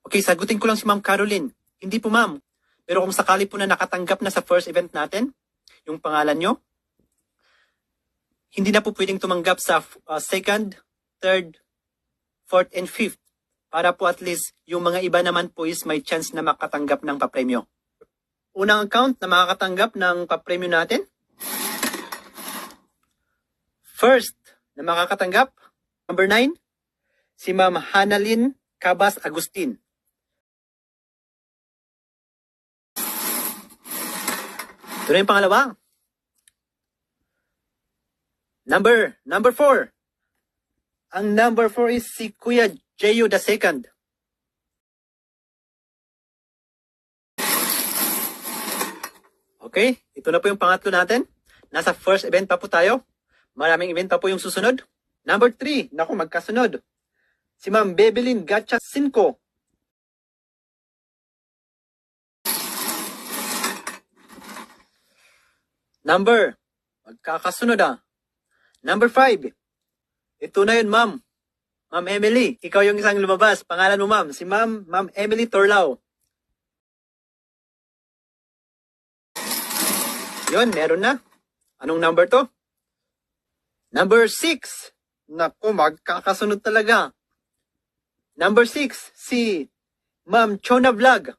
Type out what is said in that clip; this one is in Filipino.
Okay, sagutin ko lang si Ma'am Caroline. Hindi po ma'am. Pero kung sakali po na nakatanggap na sa first event natin, yung pangalan nyo, hindi na po pwedeng tumanggap sa second, third, fourth, and fifth. Para po at least yung mga iba naman po is may chance na makatanggap ng papremyo. Unang account na makakatanggap ng papremyo natin. First na makakatanggap, number 9, si Ma'am Hanalyn Cabas Agustin. Ito na yung pangalawa. Number 4. Ang number 4 is si Kuya Jeyo II. Okay, ito na po yung pangatlo natin. Nasa first event pa po tayo. Maraming event pa po yung susunod. Number 3, naku magkasunod. Si Ma'am Bebelyn Gatcha Cinco. Magkakasunod ah. Number 5. Ito na yun, ma'am. Ma'am Emily, ikaw yung isang lumabas. Pangalan mo, ma'am. Si Ma'am Emily Torlao. Yun, meron na. Anong number to? Number 6. Naku, magkakasunod talaga. Number 6, si Ma'am Chona Vlog.